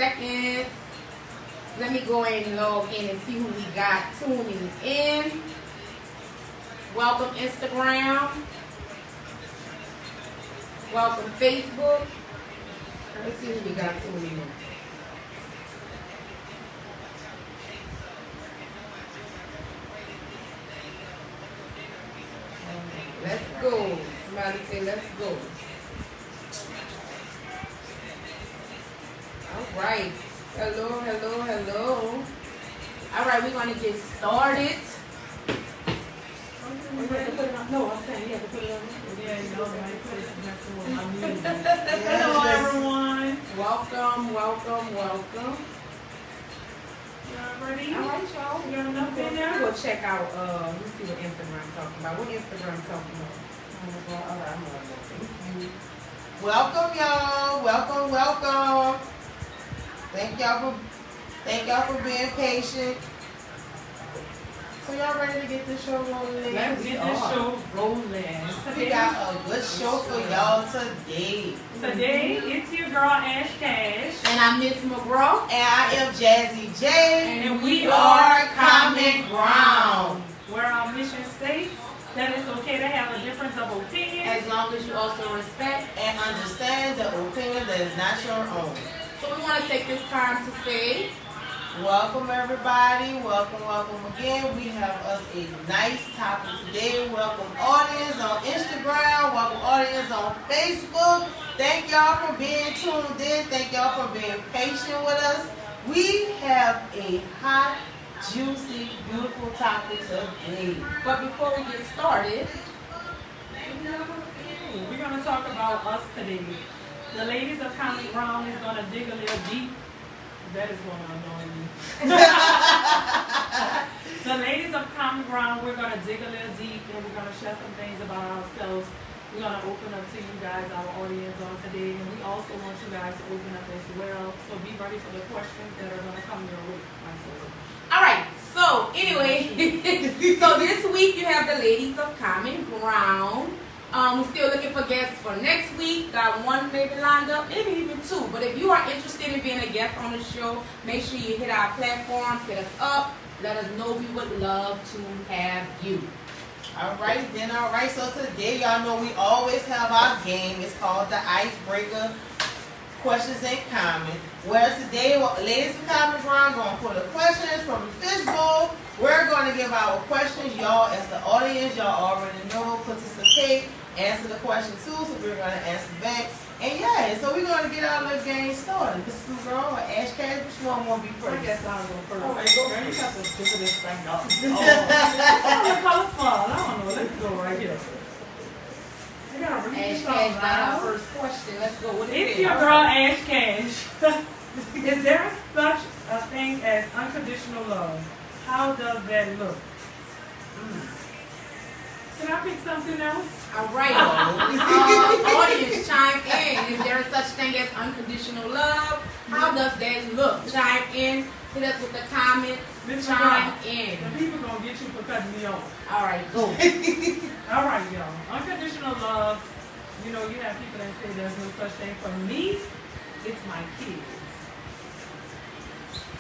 seconds. Let me go ahead and log in and see who we got tuning in. Welcome Instagram. Welcome Facebook. Let's see who we got tuning in. Let's go. Somebody say let's go. All right. Hello, hello, hello. All right, we're going to get started. No, I'm saying you have to put it on. Yeah, you know, my place is messing with my music. Hello, everyone. Welcome, welcome, welcome. Y'all ready? All right, y'all. You got enough in there? We'll check out, let me see what Instagram's talking about. What Instagram's talking about? All right, I'm on there. Thank you. Welcome, y'all. Welcome, welcome. Thank y'all for being patient. So y'all ready to get this show rolling? Let's get this show rolling. We got a good show for y'all today. Today, it's your girl Ash Cash. And I'm Miss McGraw. And I am Jazzy J. And we are Common Ground. Where our mission states that it's okay to have a difference of opinion. As long as you also respect and understand the opinion that is not your own. So we want to take this time to say, welcome everybody, welcome again. We have us a nice topic today. Welcome audience on Instagram, welcome audience on Facebook. Thank y'all for being tuned in. Thank y'all for being patient with us. We have a hot, juicy, beautiful topic today. But before we get started, we're going to talk about us today. The ladies of Common Ground is going to dig a little deep. That is going to annoy me. The ladies of Common Ground, we're going to dig a little deep and we're going to share some things about ourselves. We're going to open up to you guys, our audience on today. And we also want you guys to open up as well. So be ready for the questions that are going to come your way. All right. So anyway, so this week you have the ladies of Common Ground. We're still looking for guests for next week. Got one maybe lined up, maybe even two. But if you are interested in being a guest on the show, make sure you hit our platforms, hit us up. Let us know. We would love to have you. All right, then. All right. So today, y'all know we always have our game. It's called the Icebreaker Questions in Common. Whereas today, ladies of Common Ground, going to pull the questions from the fishbowl. We're going to give our questions. Y'all, as the audience, y'all already know, participate, answer the question too. So we're going to answer back. And yeah, so we're going to get our little game started. This is girl or Ash Cash. Which one will be first? I guess I'll go first. All right, go first. You have to figure this thing out. Oh, color small. I don't know. Let's go right here. Ash Cash got our first question. Let's go. What is it's it? your girl Ash Cash. Is there such a thing as unconditional love? How does that look? Can I pick something else? All right. Audience, chime in. Is there such thing as unconditional love? How does that look? Chime in. Hit us with the comments. Chime in. The people gonna get you for cutting me off. All right, go. All right, y'all. Unconditional love. You know, you have people that say there's no such thing. For me, it's my kids.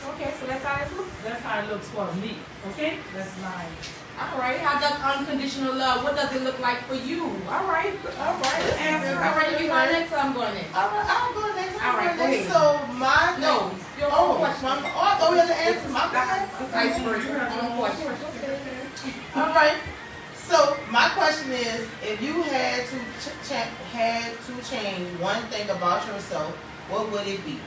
Okay, so that's how it looks. That's how it looks for me. Okay? That's mine. All right. How does unconditional love? What does it look like for you? All right. All right. Answer. All right. You going next? I'm going next. All right. I'm going next. All right. Go ahead. So my No. Your question. I thought we had to answer my bad. Question. All right. So my question is, if you had to change one thing about yourself, what would it be?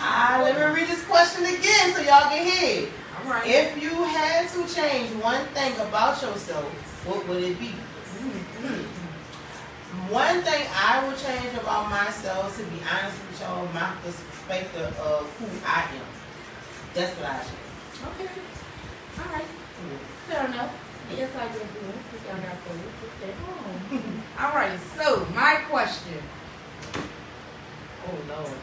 Let me read this question again so y'all can hear it. All right. If you had to change one thing about yourself, what would it be? One thing I would change about myself, to be honest with y'all, my perspective of who I am. That's what I change. Okay. All right. Fair enough. Yes, I do. Y'all got food. Okay. All right. So my question. Oh Lord.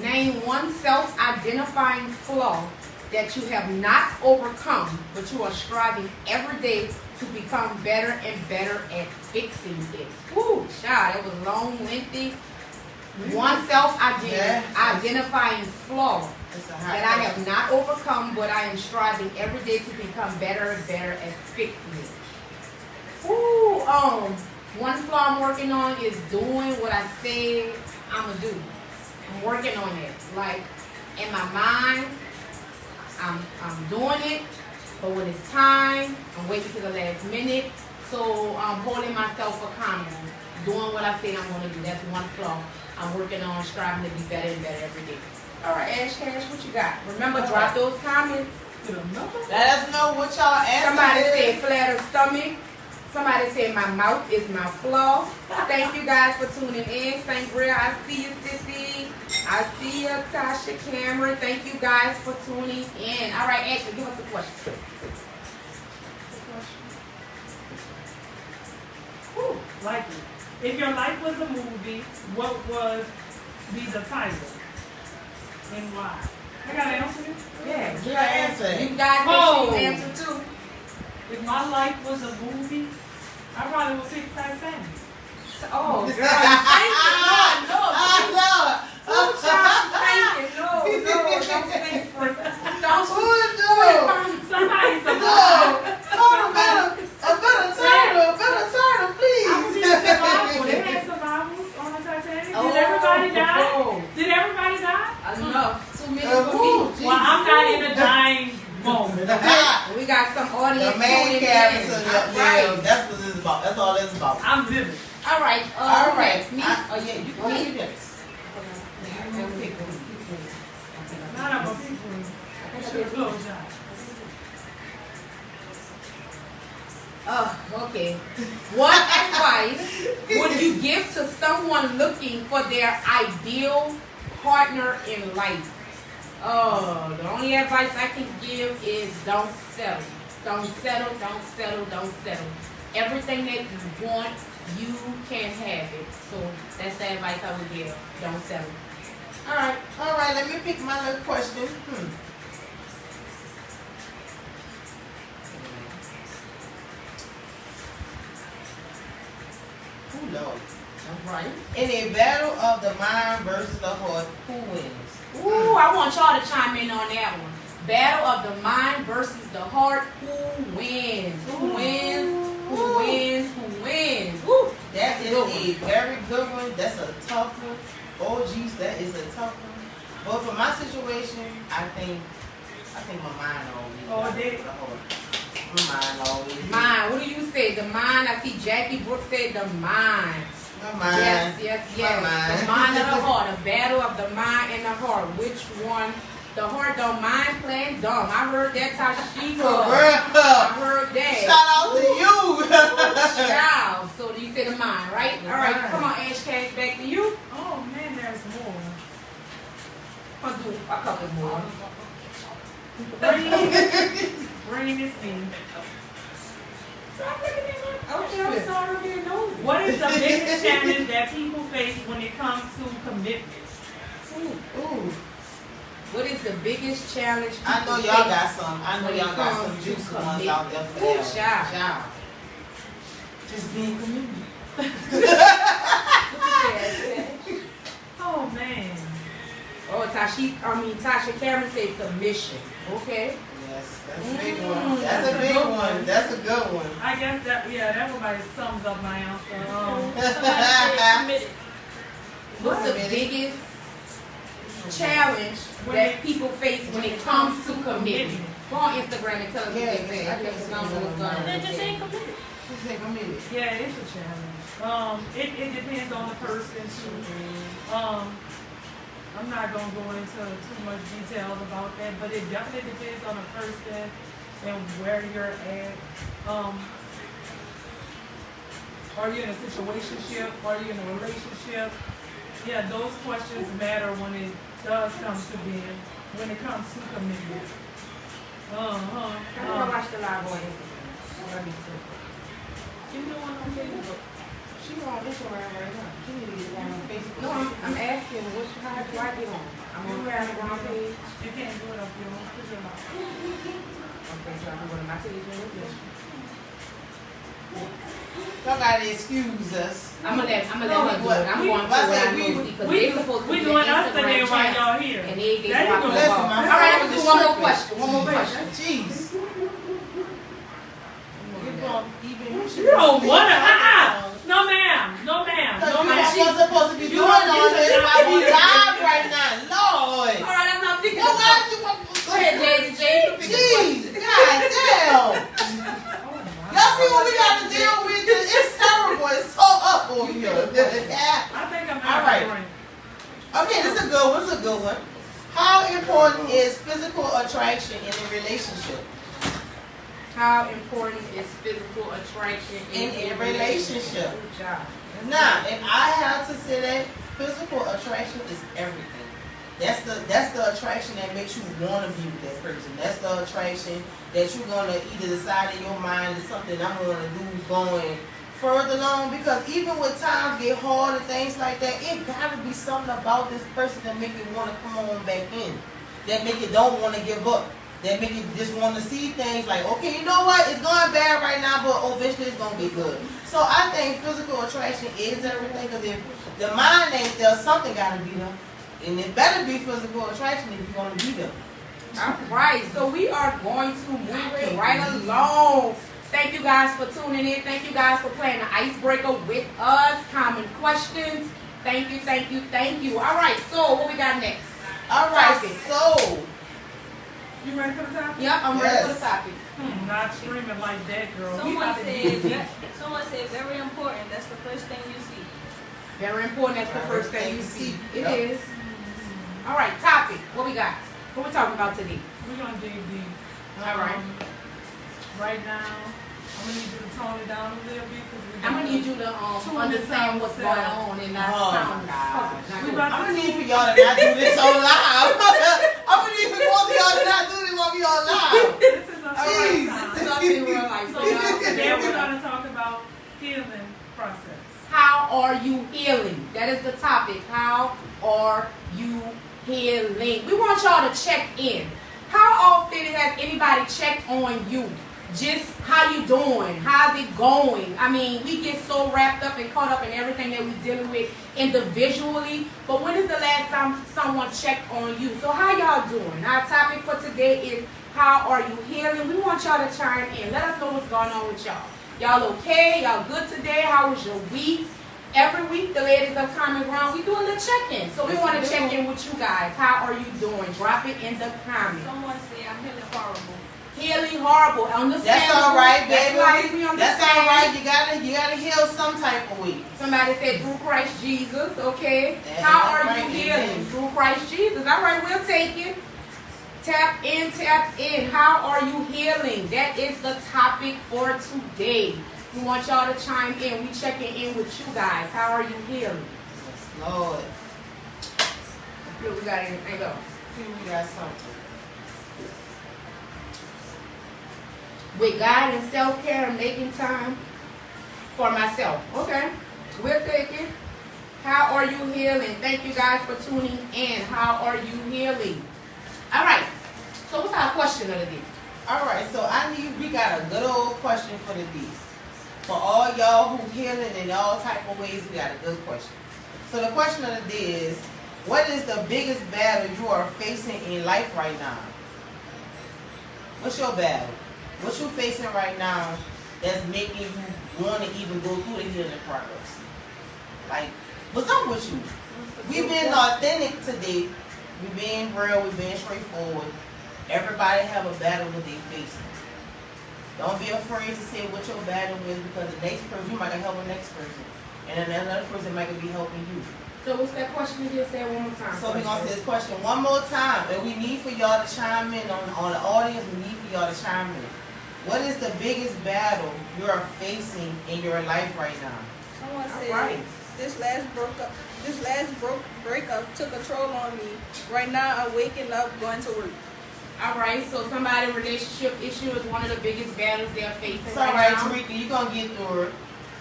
Name one self-identifying flaw that you have not overcome, but you are striving every day to become better and better at fixing it. Woo, child, that was long, lengthy. One self-identifying flaw It's a that I have not overcome, but I am striving every day to become better and better at fixing it. Ooh, one flaw I'm working on is doing what I say I'm gonna do. I'm working on it. Like in my mind, I'm doing it, but when it's time, I'm waiting to the last minute. So I'm holding myself accountable, doing what I say I'm gonna do. That's one flaw I'm working on, striving to be better and better every day. All right, Ash Cash, what you got? Remember, drop those comments. Let us know what y'all answer. Somebody said flatter stomach. Somebody said my mouth is my flaw. Thank you guys for tuning in. St. Bria, I see you, Sissy. I see you, Tasha Cameron. Thank you guys for tuning in. All right, Ashley, give us a question. Ooh, like it. If your life was a movie, what would be the title and why? I gotta answer this? Yeah, You gotta answer. you guys make sure you answer too. If my life was a movie, I probably would pick Titanic. Oh, girl, you thinking? No. Ooh, child, you thinking? No, don't think for it. Don't somebody A better title, please. I was in survival. They had survivals on the Titanic. Did everybody die? Did everybody die? Enough. Too many Ooh, people. Well, I'm not in a dying moment. We got some audience. The main tuning character, in. yeah, that's what it's about. That's all it's about. I'm living. All right. All right. Next, me. Yeah, you go ahead. Yes. Not I'm a people. I should have closed that. Okay. What advice would you give to someone looking for their ideal partner in life? The only advice I can give is don't settle. Don't settle, don't settle, don't settle. Everything that you want, you can have it. So that's the advice I would give. Don't settle. All right. Let me pick my little question. Who knows? All right. In a battle of the mind versus the heart, who wins? Ooh, I want y'all to chime in on that one. Battle of the mind versus the heart. Who wins? Who wins? Who wins? Who wins? Woo. That is a very good one. That's a tough one. Oh, geez, that is a tough one. But for my situation, I think my mind always. Oh, did the heart. My mind always. Mind. What do you say? The mind. I see Jackie Brooks said the mind. My mind. Yes. My mind. The mind and the heart. A battle of the mind and the heart. Which one? The heart don't mind playing dumb. I heard that, Tashika. For real. I heard that. Shout out to you. Child. So you say the mind, right? The All right. mind. Come on, Ash Cash. Back to you. Oh man, there's more. Let's do a couple more. Brain is me. Okay, I'm sorry, I didn't know. What is the biggest challenge that people face when it comes to commitment? Ooh. What is the biggest challenge? I know people y'all face? got some. I know when y'all it got comes some to juicy ones commitment. out there for Ooh, that. child. Just being committed. Oh man. Oh, Tasha Cameron said submission. Okay. Yes, that's a big one. That's a big one. That's a good one. I guess that everybody sums up my answer. What's the biggest challenge that people face when it comes to commitment? Go on Instagram and tell us what they say. I guess it's not what's going on. Then just ain't committed. Just say committed. Yeah, it's a challenge. It depends on the person too. I'm not gonna go into too much detail about that, but it definitely depends on the person and where you're at. Are you in a situationship? Are you in a relationship? Yeah, those questions matter when it does come to being, when it comes to commitment. I'm gonna watch the live on Instagram. You know what I'm saying? She on Instagram right now. She need to get down on Facebook. No, I'm asking, how do I get on? I'm on the ground page. You can't do it off your own, put your mouth. Okay, so I'm going to my page and look at Y'all gotta excuse us. I'm gonna let her do it. I'm What? going to what I know because they're supposed to We be doing an us today Instagram while channel. y'all here. And they There you dropping go. the Listen, ball. my All right, phone let's is do one more tripping. question. One more question. Jeez. You don't want to. No, ma'am. No, ma'am. Because No, you ma'am. are supposed to be You doing are- all you this are while we not- live right now. Lord. All right, I'm not thinking. Well, Go why you ahead, Jay. Jeez, god damn. Y'all see what we got to deal with? It's terrible. It's so up over here. Yeah. I think I'm All right. Okay, this is a good one. This is a good one. How important is physical attraction in a relationship? How important is physical attraction In a relationship. Good job. Now, if I have to say that physical attraction is everything. That's the attraction that makes you want to be with that person. That's the attraction that you're gonna either decide in your mind is something I'm gonna do going further along. Because even when times get hard and things like that, it gotta be something about this person that make you want to come on back in. That make you don't want to give up. That make you just want to see things like, okay, you know what? It's going bad right now, but eventually it's gonna be good. So I think physical attraction is everything. Because if the mind ain't there, something gotta be there. And it better be physical attraction if you're going to be there. All right, so we are going to move it right along. Thank you guys for tuning in. Thank you guys for playing the icebreaker with us. Common questions. Thank you, thank you, thank you. All right, so what we got next? All right, Topic. so. You ready for the topic? Yep, I'm ready for the topic. Not screaming like that, girl. We Someone about to said very important. That's the first thing you see. Very important. That's the first thing you see. It Yep. is. All right, topic. What we got? What we talking about today? We're going to dig deep. All right. Right now, I'm going to need you to tone it down a little bit. I'm gonna need you to understand what's going on and not sound. I'm gonna need for y'all to not do this on live. I'm gonna need for both of y'all to not do this while we on live. This is a Jeez. This is us in real life. So today we're going to talk about healing process. How are you healing? That is the topic. How are you healing? We want y'all to check in. How often has anybody checked on you? Just how you doing? How's it going? I mean, we get so wrapped up and caught up in everything that we're dealing with individually. But when is the last time someone checked on you? So how y'all doing? Our topic for today is how are you healing? We want y'all to chime in. Let us know what's going on with y'all. Y'all okay? Y'all good today? How was your week? Every week, the ladies of Common Ground, we do a little check-in. So we want to check in with you guys. How are you doing? Drop it in the comments. Someone said I'm feeling horrible. Healing horrible. Understand? That's all right, baby. That's, we That's all right. You gotta heal some type of way. Somebody said through Christ Jesus. Okay. That's How are right, you healing? amen. Through Christ Jesus. All right, we'll take it. Tap in, tap in. How are you healing? That is the topic for today. We want y'all to chime in. We checking in with you guys. How are you healing? Yes, Lord. Here we got anything else. See, we got something. With God and self-care and making time for myself. Okay, we'll take it. How are you healing? Thank you guys for tuning in. How are you healing? All right, so what's our question of the day? All right, so we got a good old question for the D. For all y'all who healing in all type of ways, we got a good question. So the question of the day is, what is the biggest battle you are facing in life right now? What's your battle? What you facing right now that's making you want to even go through the healing process? Like, what's up with you? We've been authentic today. We've been real. We've been straightforward. Everybody have a battle that they facing. Don't be afraid to say what your battle is, because the next person, you might help the next person. And then another person might be helping you. So what's that question again? Say it one more time. So we're going to say this question one more time. And we need for y'all to chime in on the audience. We need for y'all to chime in. What is the biggest battle you're facing in your life right now? Someone said right. this last breakup took a toll on me. Right now I'm waking up, going to work. All right, so somebody's relationship issue is one of the biggest battles they're facing It's all right right, now. Tarika. You're going to get through it.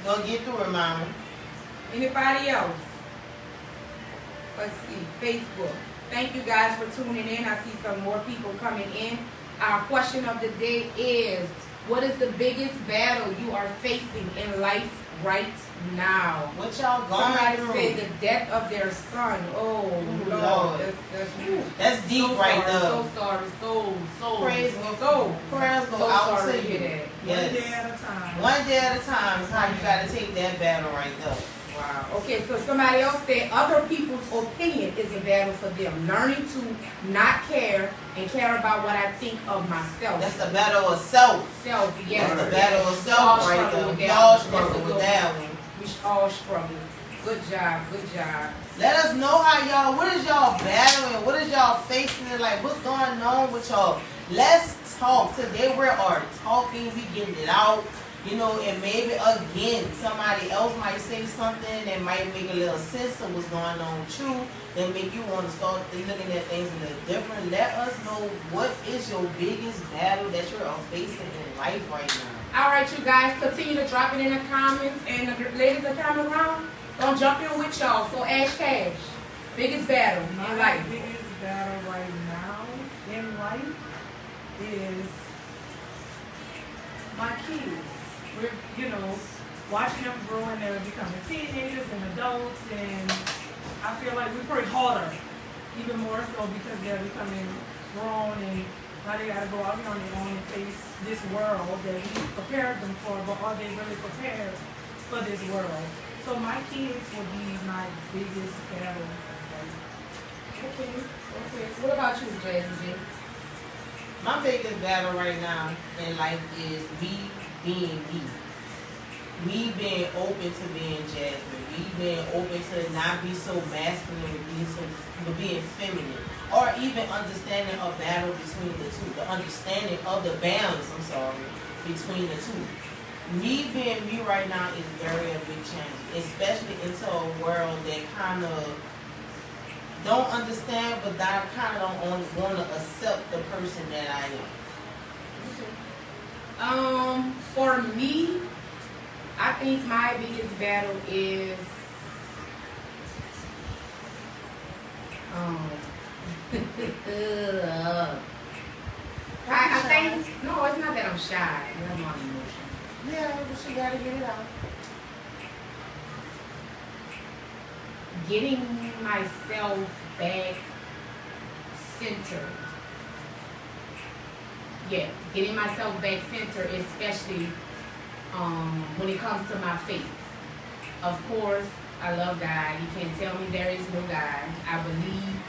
You're going to get through it, mama. Anybody else? Let's see, Facebook. Thank you guys for tuning in. I see some more people coming in. Our question of the day is, What is the biggest battle you are facing in life right now? What y'all going Somebody through? said the death of their son. Oh, Ooh, Lord. Lord. That's Deep so right sorry, there. So sorry. So Prayers go so out sorry to to you. hear that. One day Yes. at a time. One day at a time is how you gotta take that battle right there. Wow. Okay, so somebody else said other people's opinion is a battle for them. Learning to not care and care about what I think of myself. That's the battle of self. Self, yes. That's the battle of We all self right struggle there. with We that all one. struggle That's a with good that one. one. We all struggle. Good job, good job. Let us know how y'all, what is y'all battling? What is y'all facing? Like, what's going on with y'all? Let's talk. Today we are talking, we getting it out. You know, and maybe again, somebody else might say something that might make a little sense of what's going on with you, that make you want to start looking at things a little different. Let us know what is your biggest battle that you're facing in life right now. All right, you guys, continue to drop it in the comments, and the ladies that come around, don't jump in with y'all. So Ash Cash, biggest battle in My life. biggest battle right now in life is my kids. We're, watching them grow and they're becoming teenagers and adults, and I feel like we pray harder, even more so because they're becoming grown and now they gotta go out on their own and face this world that we prepared them for, but are they really prepared for this world? So my kids will be my biggest battle. Okay. What about you, Jasmine? My biggest battle right now in life is me being me. Me being open to being Jasmine. Me being open to not be so masculine, but being feminine. Or even understanding a battle between the two. The understanding of the balance, between the two. Me being me right now is very a big change. Especially into a world that kind of don't understand, but that kind of don't want to accept the person that I am. For me, I think my biggest battle is I think no, it's not that I'm shy. I'm not emotional. Yeah, but she gotta get it out. Getting myself back centered. Yeah, getting myself back centered, especially when it comes to my faith. Of course, I love God. You can't tell me there is no God. I believe.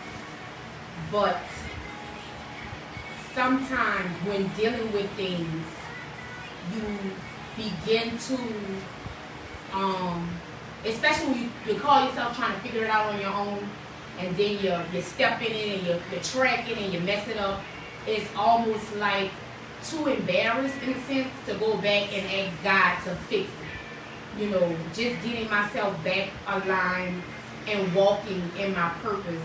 But sometimes when dealing with things, you begin to, especially when you call yourself trying to figure it out on your own, and then you step in it and you track it and you mess it up, it's almost like too embarrassed in a sense to go back and ask God to fix it. Just getting myself back aligned and walking in my purpose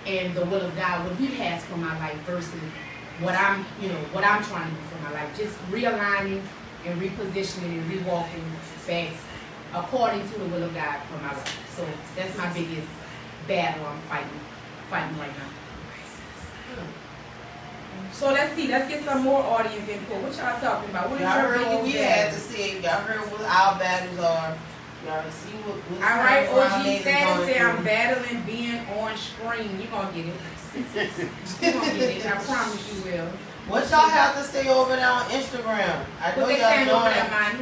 and the will of God, what He has for my life versus what I'm trying to do for my life. Just realigning and repositioning and rewalking back according to the will of God for my life. So that's my biggest battle I'm fighting right now. So let's get some more audience input. What y'all talking about? What is Y'all your heard what we biggest had battle? to say. Y'all heard what our battles are. Y'all see what All right, Brown OG ladies Status going say I'm through. battling being on screen. You gonna get it. You gonna get it. I promise you will. What y'all have to say over there on Instagram? I know What they y'all saying over doing there, it. man?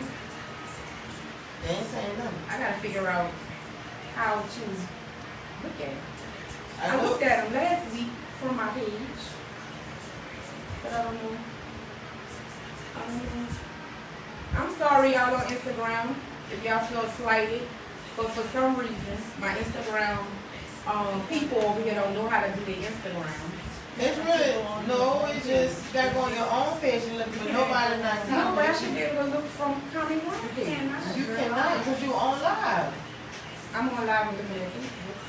They ain't saying nothing. I gotta figure out how to look at it. I know. looked at them last week from my page, but I don't know. I'm sorry, y'all on Instagram, if y'all feel slighted, but for some reason, my Instagram people over here don't know how to do their Instagram. It's really, no, it's just back on your own page and look, but nobody not No, but I should commenting. be able to look from County Rock page. You cannot, because you on live. I'm on live with the minute.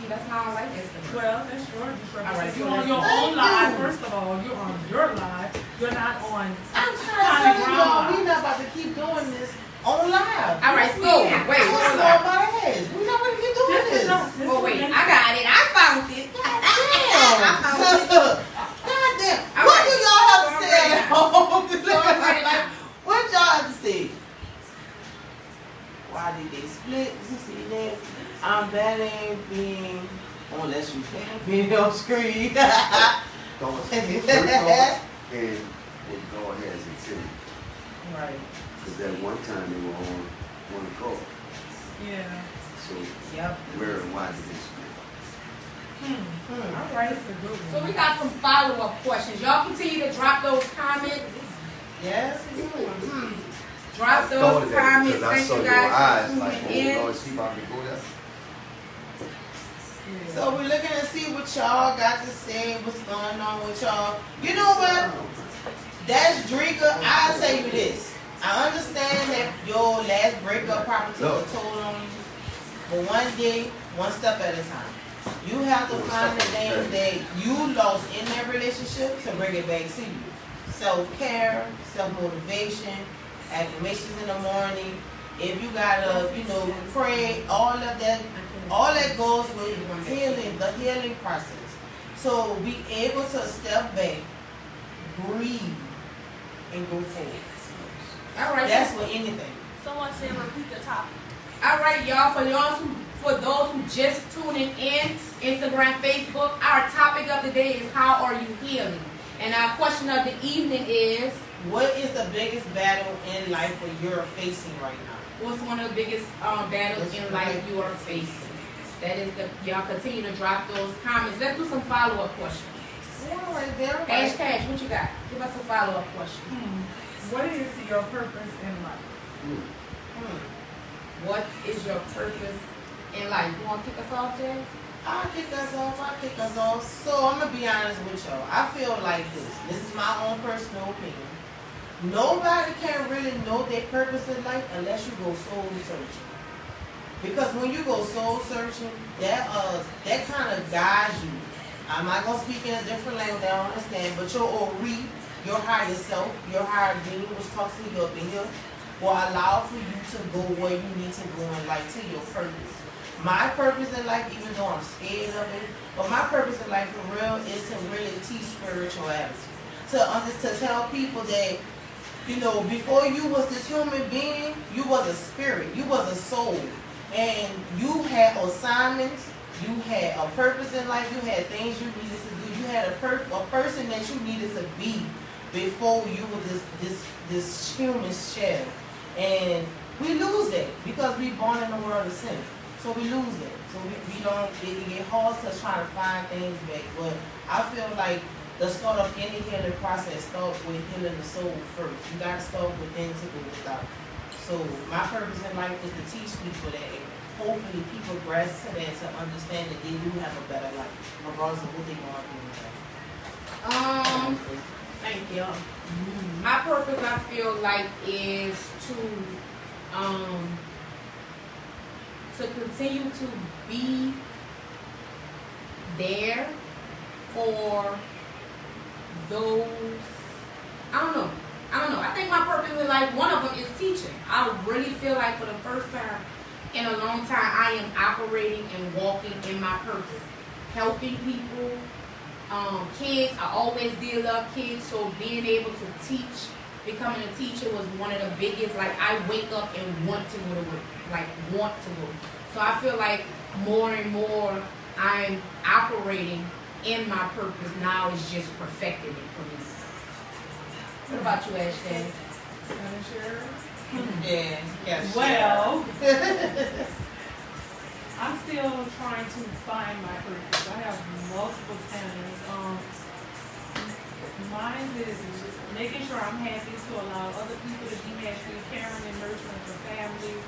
See, that's how I like Instagram. Well, that's your All right, You're so on your Thank own live, you. first of all. You're on your live. You're not on. I'm trying to tell y'all, we not about to keep doing this on live. All right, so wait, What's hold going on. by the heads? We not about to keep doing This this. is not. Oh wait, I got it. I found it. God damn. All What right. do y'all have to So I'm say ready at now. home? So I'm ready now. What y'all unless you be on screen. Thoughts, your thoughts, and what God has intended. Right. Because that one time they were on one accord. Yeah. So Yep. where and why did this split? Hmm. All right, it's a good one. So we got some follow-up questions. Y'all continue to drop those comments. Yes. Drop those Thought of that comments. because I Thank saw you your guys eyes for like, tuning oh in. Lord, she about to go there. Yeah. So we're looking to see what y'all got to say, what's going on with y'all. You know what? That's Drika. I'll tell you this. I understand that your last breakup probably took a toll on you. But one day, one step at a time. You have to find the things that you lost in that relationship to bring it back to you. Self-care, self-motivation, affirmations in the morning. If you gotta, pray, all that goes with healing, the healing process. So be able to step back, breathe, and go forward. All right. That's for anything. Someone said repeat the topic. All right, y'all. For those who just tuning in, Instagram, Facebook, our topic of the day is how are you healing? And our question of the evening is, What is the biggest battle in life that you're facing right now? what's one of the biggest battles in life you are facing? That is y'all continue to drop those comments. Let's do some follow-up questions. Yeah, right there. Ash Cash, what you got? Give us a follow-up question. What is your purpose in life? What is your purpose in life? You want to kick us off, Jay? I'll kick us off. So I'm gonna be honest with y'all. I feel like this. This is my own personal opinion. Nobody can really know their purpose in life unless you go soul searching. Because when you go soul searching, that kind of guides you. I'm not gonna speak in a different language that I don't understand, but your Ori, your higher self, your higher being, which talks to you up in here, will allow for you to go where you need to go in life, to your purpose. My purpose in life, even though I'm scared of it, but my purpose in life for real is to really teach spirituality. To tell people that, before you was this human being, you was a spirit, you was a soul. And you had assignments, you had a purpose in life, you had things you needed to do, you had a person that you needed to be before you were this human shell. And we lose that because we born in a world of sin. So we lose that. So it get hard to try to find things back. But I feel like the start of any healing process starts with healing the soul first. You got to start within to go without. So my purpose in life is to teach people that, and hopefully people grasp to that to understand that they do have a better life, regardless of what they want to do. Thank you. My purpose, I feel like, is to continue to be there for those. I don't know. I think my purpose in life, one of them is teaching. I really feel like for the first time in a long time, I am operating and walking in my purpose. Helping people, kids. I always did love kids, so being able to teach, becoming a teacher was one of the biggest. Like, I wake up and want to go to work, So I feel like more and more I'm operating in my purpose. Now it's just perfecting it for me. What about you, Ashton? Yeah. Well, I'm still trying to find my purpose. I have multiple talents. Mine is just making sure I'm happy to allow other people to be happy, caring and nurturing for family.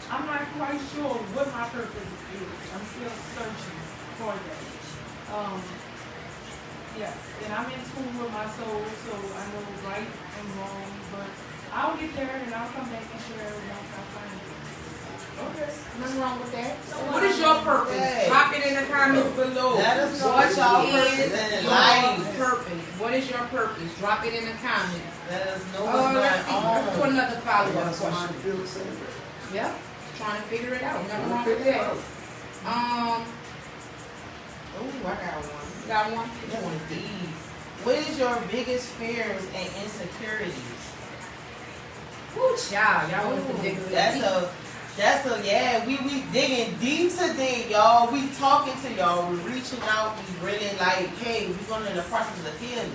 I'm not quite sure what my purpose is. I'm still searching for that. Yes, and I'm in tune with my soul, so I know right and wrong, but I'll get there and I'll come back and share it once I find it. Okay, nothing wrong with that. What is your purpose? Okay. Drop it in the comments below. Let us know What what y'all is purpose in your life. purpose? What is your purpose? Drop it in the comments. Let us know Oh, what's let's see. Let's do going on. another follow-up Yeah, somebody question. feel the same way. Yep, trying to figure it out. Nothing Trying to wrong with figure it that. out. Oh, I got one. You got one? Which one is these? What is your biggest fears and insecurities? Ooh, child, y'all want some big That's a We digging deep today, y'all. We talking to y'all. We reaching out. We really like, hey, we going in the process of healing.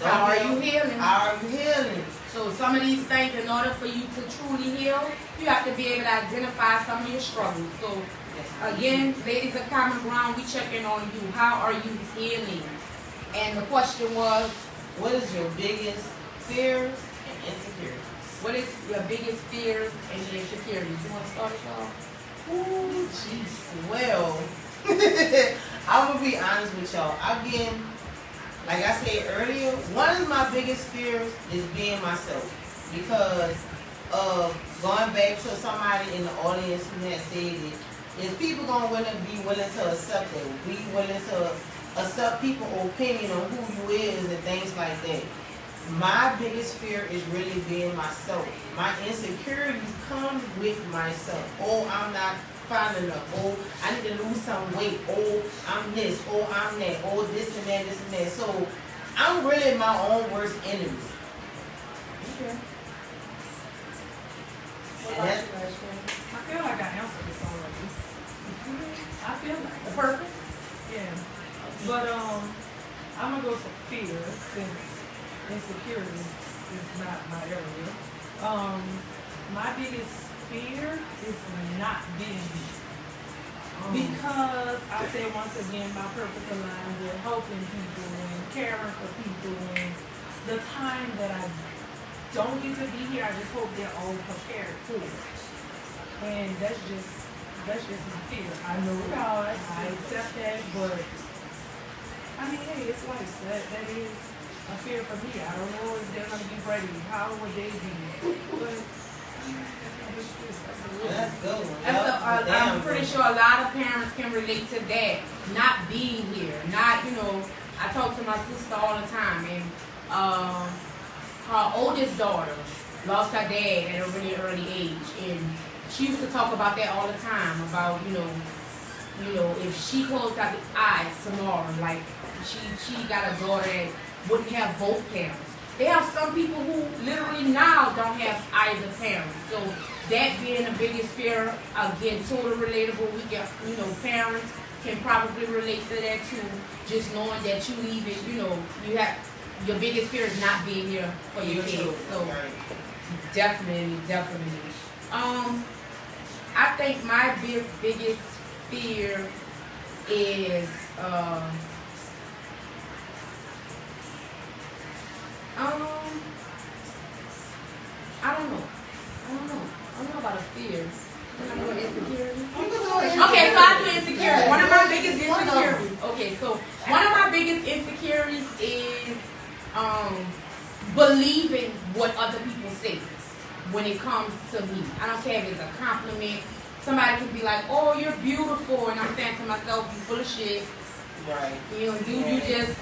How are you healing? How are you healing? So some of these things, in order for you to truly heal, you have to be able to identify some of your struggles. So again, ladies of common ground, we checking on you. How are you healing? And the question was, what is your biggest fears and insecurities? what is your biggest fears and your insecurities? You want to start us off? Ooh, jeez. Well, I'm gonna be honest with y'all. Again, like I said earlier, one of my biggest fears is being myself, because of going back to somebody in the audience who had said it. Is people gonna be willing to accept it? Be willing to accept people's opinion on who you is and things like that. My biggest fear is really being myself. My insecurities come with myself. Oh, I'm not fine enough. Oh, I need to lose some weight. Oh, I'm this. Oh, I'm that. Oh, this and that, this and that. So I'm really my own worst enemy. Okay. What And about that- you, Ashley? I feel like I answered this already. I feel like The purpose? yeah. But I'm gonna go to fear since insecurity is not my area. My biggest fear is not being me. Because I said once again, my purpose aligned with helping people and caring for people, and the time that I don't get to be here, I just hope they're all prepared for it. And that's just my fear. I know God, I accept that, but I mean, hey, it's life. That is a fear for me. I don't know if they're gonna be ready. How would they be? But that's my biggest fear. That's a real That's good one. That's Yup, I'm damn pretty good. sure a lot of parents can relate to that. Not being here. Not, I talk to my sister all the time, and her oldest daughter lost her dad at a really early age, and she used to talk about that all the time, about, if she closed out the eyes tomorrow, like, she got a daughter that wouldn't have both parents. They have some people who literally now don't have either parent. So that being the biggest fear, again, totally relatable. We get, parents can probably relate to that too. Just knowing that you leave it, you have, your biggest fear is not being here for your kids. So definitely. I think my biggest fear is, I don't know about a fear. I know insecurity. Okay, so I do insecurity. One of my biggest insecurities. Okay, so one of my biggest insecurities is believing what other people say when it comes to me. I don't care if it's a compliment. Somebody can be like, "Oh, you're beautiful," and I'm saying to myself, "You full of shit." Right. You just.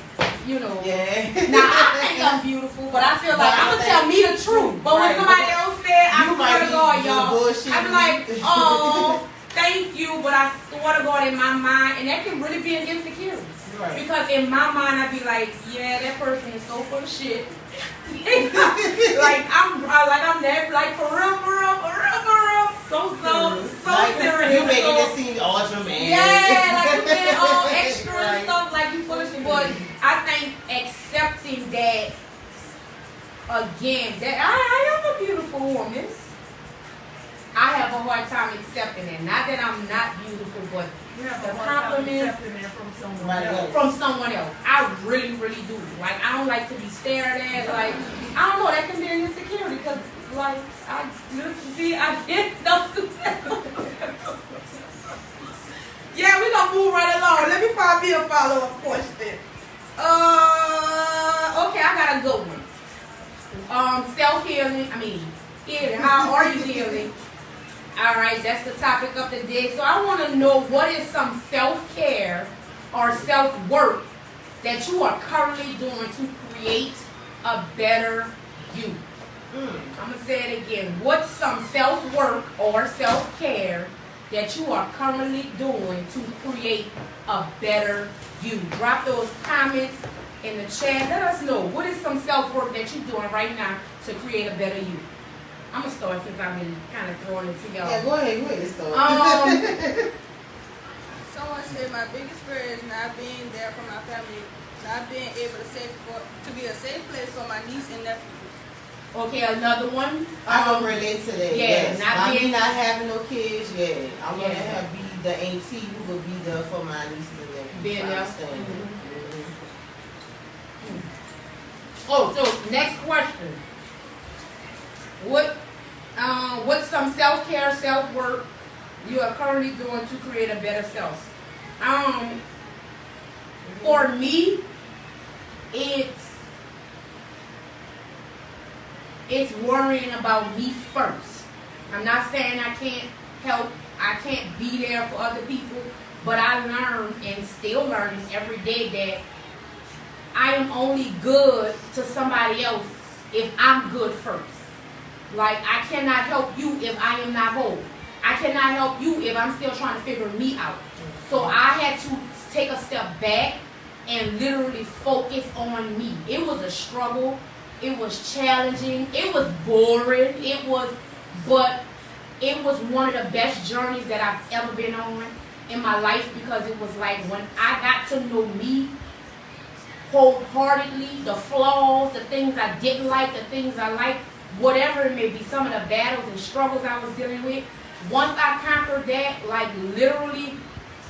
Yeah. Now I think I'm beautiful, but I feel like I'm gonna tell me the truth. But when somebody else said, I swear to God, y'all, I be like, "Oh, thank you," but I swear to God, in my mind, and that can really be an insecurity. Right. Because in my mind, I be like, "Yeah, that person is so full of shit." I'm that, like, for real. So serious. You making it seem ultra man. Yeah, like you being all extra and Right. stuff, like you full of shit. But I think accepting that, again, that I am a beautiful woman. I have a hard time accepting it. Not that I'm not beautiful, but You have the a hard time compliments accepting that from someone Right. else. from someone else. I really do. Like, I don't like to be stared at. Like, I don't know, that can be an insecurity because, like, I did those. Yeah, we're gonna move right along. Let me find me a follow-up question. Okay, I got a good one. Self-healing. Healing. How are you healing? All right, that's the topic of the day. So I want to know, what is some self-care or self-work that you are currently doing to create a better you? I'm going to say it again. What's some self-work or self-care that you are currently doing to create a better you? Drop those comments in the chat. Let us know, what is some self-work that you're doing right now to create a better you? I'm gonna start since I've been kind of throwing it to y'all. Yeah, go ahead, let's start. Someone said my biggest fear is not being there for my family, not being able to be a safe place for my niece and nephew. Okay, another one. I can relate to that. Yeah, Yes. not By me being- not having no kids, yeah. I want to Yeah. be the auntie who will be there for my niece and nephew. Being I there. understand that. Mhm. Oh, so next question. What's some self-care, self-work you are currently doing to create a better self? For me, it's worrying about me first. I'm not saying I can't help, I can't be there for other people, but I learn and still learning every day that I am only good to somebody else if I'm good first. Like, I cannot help you if I am not whole. I cannot help you if I'm still trying to figure me out. So I had to take a step back and literally focus on me. It was a struggle. It was challenging. It was boring. But it was one of the best journeys that I've ever been on in my life, because it was like when I got to know me wholeheartedly, the flaws, the things I didn't like, the things I liked, whatever it may be, some of the battles and struggles I was dealing with. Once I conquered that, like literally,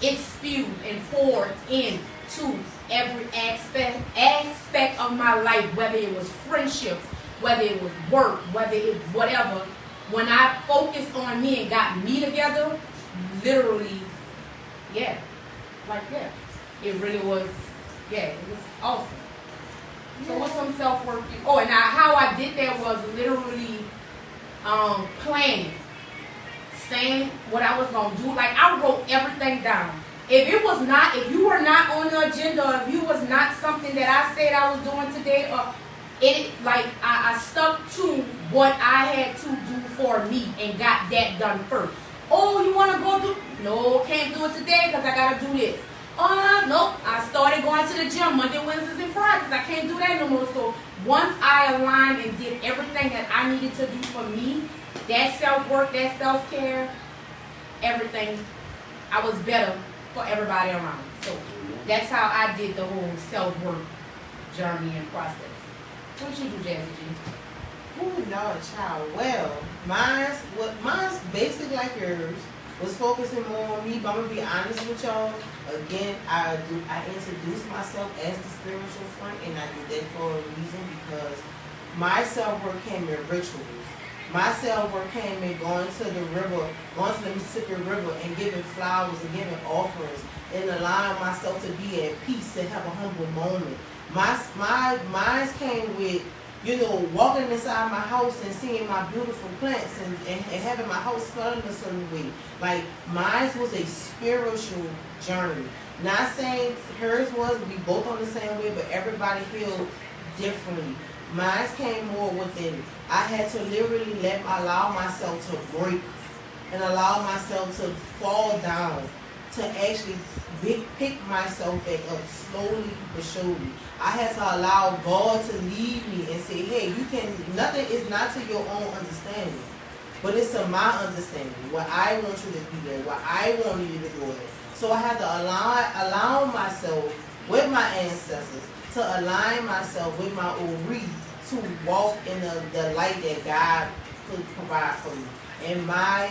it spewed and poured into every aspect of my life, whether it was friendships, whether it was work, whether it was whatever. When I focused on me and got me together, literally, yeah, like that. It really was, yeah, it was awesome. So what's some self-work? Oh, and how I did that was literally planning, saying what I was gonna do. Like, I wrote everything down. If you were not on the agenda, or if you was not something that I said I was doing today, or I stuck to what I had to do for me and got that done first. Oh, you want to go do? No, can't do it today because I got to do this. Nope. I started going to the gym Monday, Wednesdays, and Fridays. I can't do that no more. So once I aligned and did everything that I needed to do for me, that self-work, that self-care, everything, I was better for everybody around. So that's how I did the whole self-work journey and process. What did you do, Jazzy G? Oh, Lord, child. Well, mine's basic like yours, was focusing more on me, but I'm gonna be honest with y'all. Again, I introduced myself as the spiritual front, and I did that for a reason, because my self-work came in rituals. My self-work came in going to the river, going to the Mississippi River and giving flowers and giving offerings and allowing myself to be at peace, to have a humble moment. Mine came with, walking inside my house and seeing my beautiful plants and having my house smelling a certain way. Like, mine was a spiritual journey. Not saying hers was, we both on the same way, but everybody healed differently. Mine came more within. I had to literally allow myself to break and allow myself to fall down, to actually pick myself back up slowly but surely. I had to allow God to lead me and say, hey, nothing is not to your own understanding, but it's to my understanding, what I want you to be there, what I want you to go there. So I had to allow myself with my ancestors, to align myself with my Ori, to walk in the light that God could provide for me. And my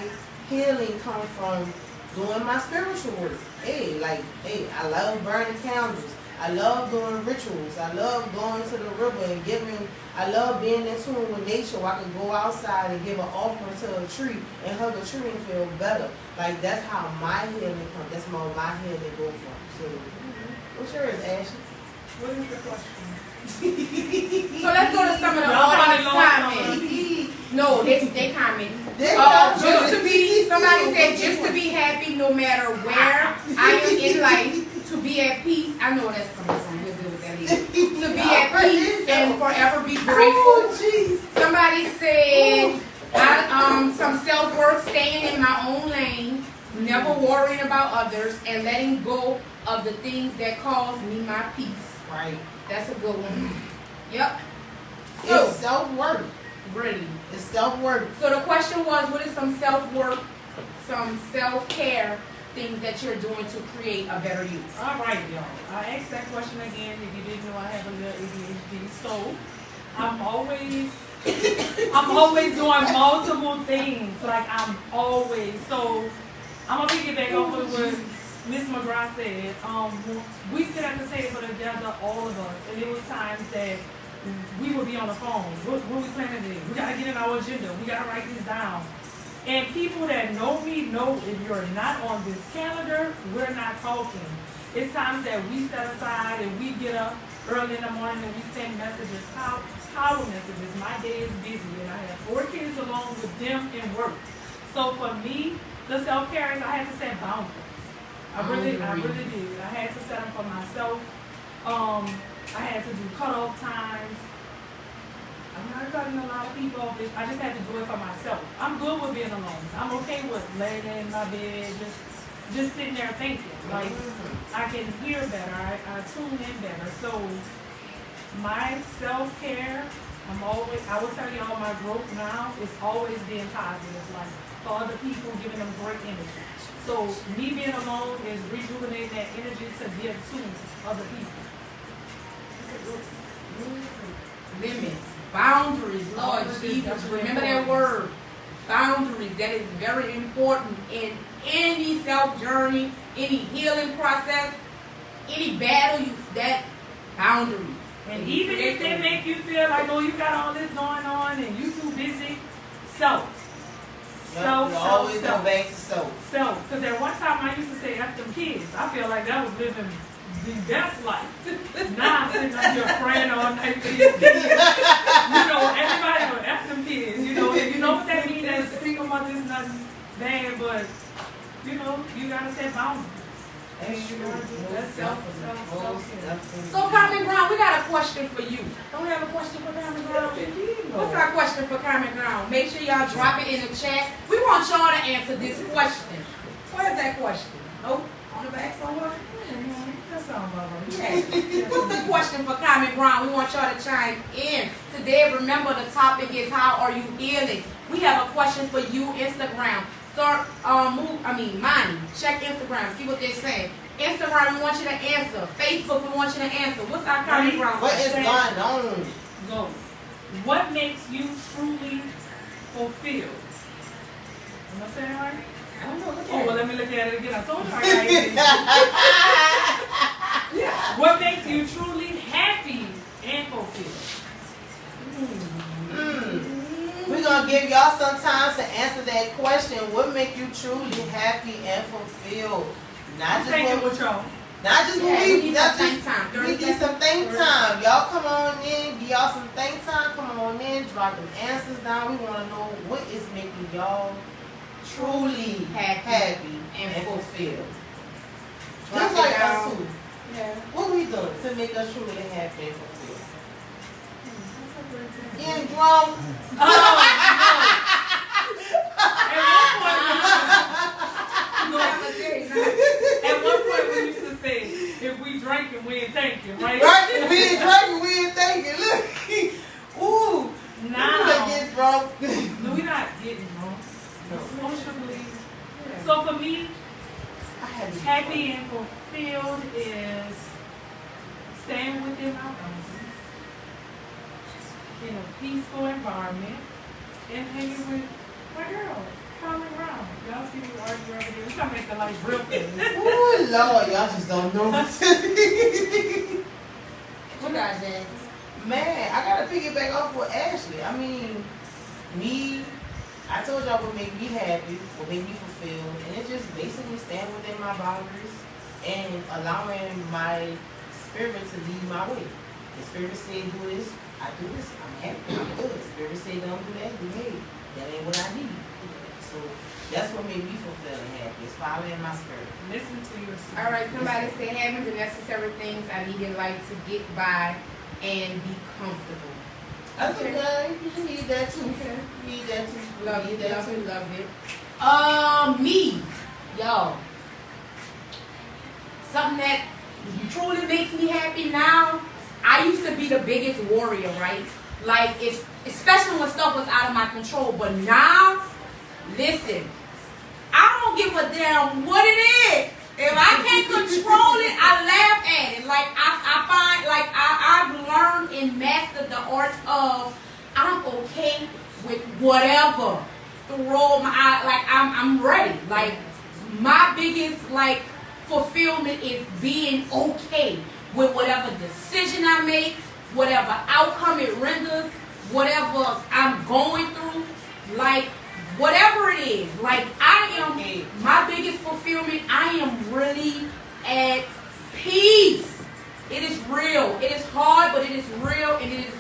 healing comes from doing my spiritual work. I love burning candles. I love doing rituals. I love going to the river and I love being in tune with nature where I can go outside and give an offering to a tree and hug a tree and feel better. Like, that's how my healing comes. That's where my healing go from. So, what's yours, Ashley? What is the question? So let's go to some of the audience comments. No, they comment. Just to be, somebody said, just to be happy no matter where I am in life, to be at peace. I know that's coming from. We'll deal with that later. To be at peace and forever be grateful. Somebody said, some self-worth, staying in my own lane, never worrying about others, and letting go of the things that cause me my peace. Right. That's a good one. Yep. It's self-worth. Really. It's self-work. So the question was, what is some self-work, some self-care things that you're doing to create a better you? All right, y'all. I asked that question again. If you didn't know, I have a little ADHD. So I'm always doing multiple things. Like so I'm gonna piggyback off of what Miss McGrath said. We sit at the table together, all of us, and it was times that we would be on the phone. What we planning to do? We gotta get in our agenda. We gotta write this down. And people that know me know if you're not on this calendar, we're not talking. It's times that we set aside and we get up early in the morning and we send messages, power messages. My day is busy and I have 4 kids along with them in work. So for me, the self-care is I had to set boundaries. I really did. I had to set them for myself. I had to do cutoff times. I'm not cutting a lot of people off. I just had to do it for myself. I'm good with being alone. I'm okay with laying in my bed, just sitting there thinking. Like, I can hear better. I tune in better. So my self-care, I will tell y'all my growth now is always being positive. Like, for other people, giving them great energy. So me being alone is rejuvenating that energy to give to other people. Limits, boundaries, Lord Jesus. Remember that word, boundaries. That is very important in any self-journey, any healing process, any battle. That boundaries. And even if they make you feel like, oh, you got all this going on and you too busy, self. Always go back to self. Self. Because at one time I used to say, F them kids. I feel like that was living the best life. Now I'm sitting up here praying all night for these kids. Everybody know F them kids. And you know what that means as single mothers, nothing bad, but you gotta set boundaries. That's true. That's self. So Carmen Brown, we got a question for you. Don't we have a question for Carmen Brown? What's our question for Carmen Brown? Make sure y'all drop it in the chat. We want y'all to answer this question. What is that question? Oh, on the back somewhere? That's all, Baba. Yeah. What's the question for Carmen Brown? We want y'all to chime in. Today, remember the topic is how are you healing? We have a question for you, Instagram. Money. Check Instagram. See what they're saying. Instagram, we want you to answer. Facebook, we want you to answer. What's our Carmen Brown? What is going on? Go. What makes you truly fulfilled? Am I saying it right? I don't know. Look Oh, at well, let me look at it again. I told you I got it. What makes you truly happy and fulfilled? We're going to give y'all some time to answer that question. What make you truly happy and fulfilled? Not just when we need some think time. We need some think time. Y'all come on in, give y'all some think time. Come on in, drop them answers down. We want to know what is making y'all truly happy and fulfilled. Just like us too. Yeah. What we doing to make us truly happy and fulfilled? In drum. At one point we used to say, if we drinking, we ain't thinking, right? Right? If we ain't drinking, we ain't thinking. Look. Ooh. Nah. We get drunk. No, we're not getting drunk. Socially. So for me, happy and fulfilled is staying within my boundaries, in a peaceful environment, and hanging with my girls, Carmen Brown. Y'all see me argue over there. We're trying to make the life real good. Ooh, Lord, y'all just don't know. What guys, Jazz? Man, I gotta piggyback off with Ashley. I mean, I told y'all what make me happy, what make me fulfilled, and it's just basically staying within my boundaries and allowing my spirit to lead my way. The spirit say do this, I do this, I'm happy, I'm good. Spirit say don't do that, behave. That ain't what I need. So that's what made me fulfilled and happy, is following my spirit. Listen to yourself. All right, somebody say having the necessary things I need in life to get by and be comfortable. That's okay. You need that too. Okay. You need that too. Love it. Me, y'all. Something that truly makes me happy now. I used to be the biggest warrior, right? Like, it's, especially when stuff was out of my control. But now, listen, I don't give a damn what it is. If I can't control it, I laugh at it. Like, I find, like, I've learned and mastered the art of, I'm okay with whatever. Throw my, like, I'm ready. Like, my biggest, like, fulfillment is being okay with whatever decision I make, whatever outcome it renders, whatever I'm going through. Like, whatever it is, like, I am, my biggest fulfillment, I am really at peace. It is real. It is hard, but it is real, and it is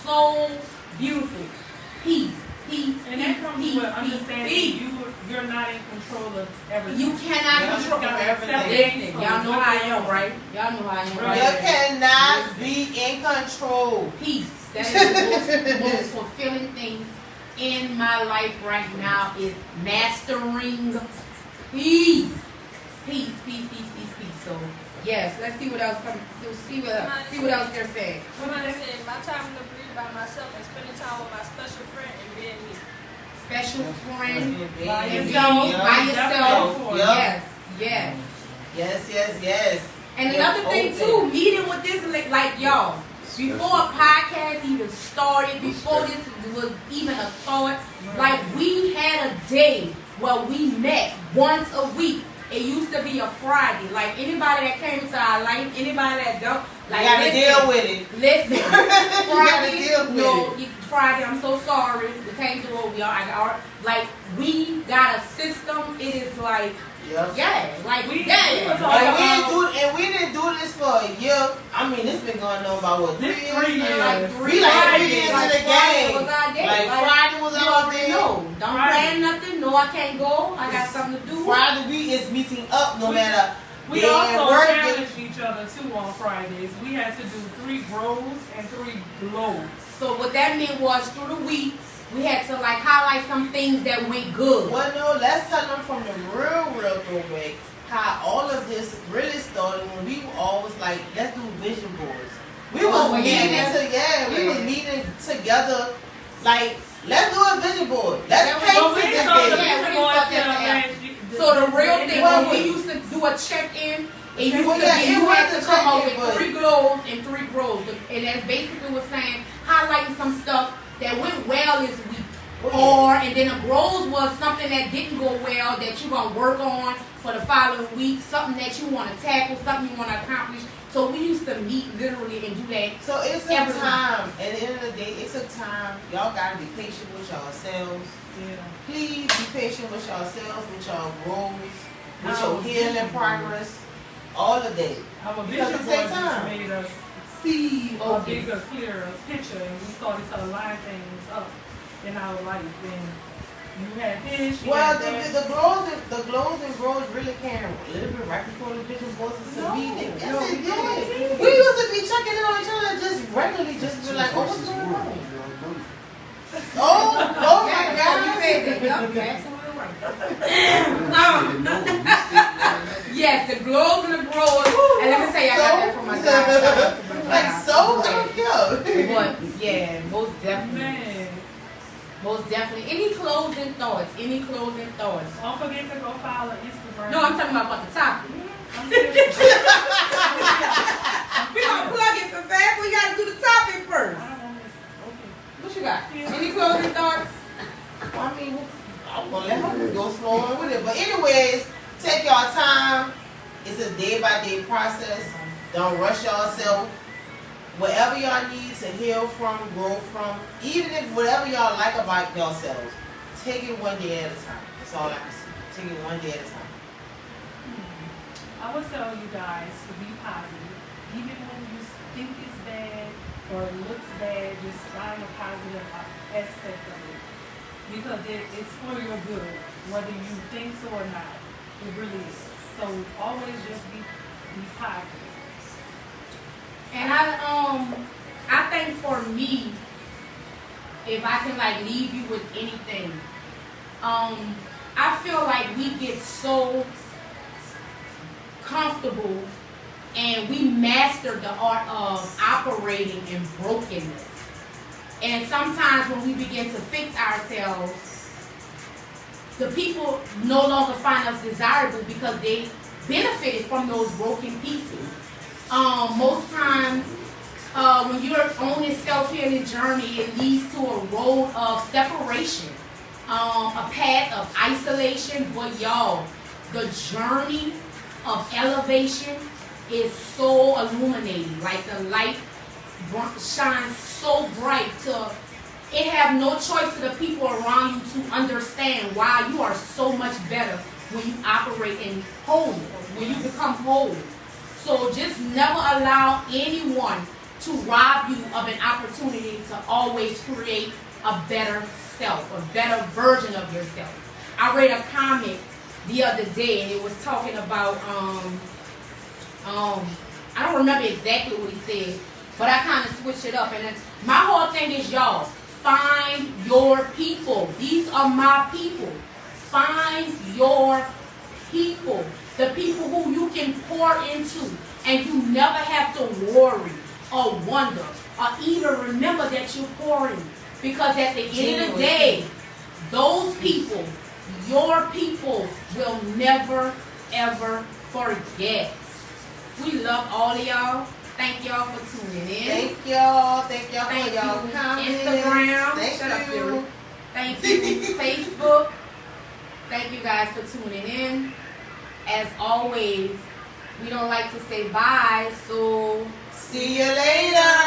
so beautiful. Peace, peace, And that comes peace, with peace, understanding peace. you're not in control of everything. You cannot control everything. Listen, y'all know how I am, right? Y'all know how I am, You right? cannot be in control. Peace. That is the most fulfilling thing in my life right now is mastering peace. Peace, peace, peace, peace, peace. So yes, let's see what else see what else they're saying. I'm gonna say my time to breathe by myself and spending time with my special friend and being me. Special friend By and yourself. being by yourself. Yep. Yes, yes. Yes. And Yeah, another thing open. too, meeting with this, like y'all, before a podcast even started, before this was even a thought, like we had a day where we met once a week. It used to be a Friday. Like anybody that came into our life, anybody that don't, like You gotta listen, deal with it. Listen, Friday, deal with no, Friday. I'm so sorry. We can't do it. Like we got a system. It is like. Yep. Yeah, like We yeah. was all And we didn't do this for a year. I mean, this been going on about what, 3 This years? 3 years. Like We like 3 years Like in the Friday game. was our day. Like Friday was you our already day. know. Don't Friday. plan nothing. No, I can't go. I got something to do. Friday we is meeting up no matter. We day also and work. challenged each other too on Fridays. We had to do 3 grows and 3 blows. So what that meant was through the week we had to like highlight some things that went good. Well, no, let's tell them from the real throwback how all of this really started when we were always like, let's do vision boards. We was meeting together, like, let's do a vision board. Let's paint But we this started thing. Yeah, we going started to that last year. So the real thing Well, when we used to do a check-in, it used Well, to yeah, be it you was had a to come up check-in, with but- 3 glows and 3 grows. And that basically was saying highlighting some stuff that went well this week. Or and then the grows was something that didn't go well that you're gonna work on for the following week, something that you want to tackle, something you want to accomplish. So we used to meet literally and do that. So it's a Everyone. time. At the end of the day, it's a time. Y'all gotta be patient with yourselves. Yeah. Please be patient with yourselves, with your growth, with your healing progress, all of that. Our Because vision it board takes just time. made us see a Okay. bigger, clearer picture, and we started to align things up in our life. And you had this, you Well, had that. the glows and grows really came a little bit right before the vision boards was to be. Yes, no, it we don't. did. We used to be checking in on each other just regularly, just be like, oh, what's going on? Oh my Yeah, God. you said that. Yup, you're absolutely right. Yes, the glows and the grows. And let me say, I got that from my job. Shout out to my Like job. so, But yeah, most definitely. Man, Most definitely. Any closing thoughts? Any closing thoughts? don't forget to go follow Instagram. No, I'm talking about the topic. I'm serious. We gonna plug it so fast. We gotta do the topic first. I don't want this. Okay. What you got? Any closing thoughts? I mean, I'm gonna let her go slower with it. But anyways, take your time. It's a day-by-day process. Don't rush yourself. Whatever y'all need to heal from, grow from, even if whatever y'all like about yourselves, take it one day at a time. That's all I can say. Take it one day at a time. I would tell you guys to be positive. Even when you think it's bad or it looks bad, just find a positive aspect of it. Because it's for your good, whether you think so or not. It really is. So always just be positive. And I think for me, if I can like leave you with anything, I feel like we get so comfortable and we master the art of operating in brokenness. And sometimes when we begin to fix ourselves, the people no longer find us desirable because they benefited from those broken pieces. Most times, when you're on this self-healing journey, it leads to a road of separation, a path of isolation. But y'all, the journey of elevation is so illuminating. Like the light shines so bright to it have no choice to the people around you to understand why you are so much better when you operate in wholeness, when you become whole. So just never allow anyone to rob you of an opportunity to always create a better self, a better version of yourself. I read a comment the other day and it was talking about, I don't remember exactly what he said, but I kind of switched it up. And my whole thing is, y'all, find your people. These are my people. Find your people. The people who you can pour into and you never have to worry or wonder or even remember that you're pouring. Because at the end of the day, those people, your people, will never ever forget. We love all of y'all. Thank y'all for tuning in. Thank y'all. Thank y'all for y'all comments. Instagram. Thank Shut up, you. Siri. Thank you. Facebook. Thank you guys for tuning in. As always, we don't like to say bye, so See you later.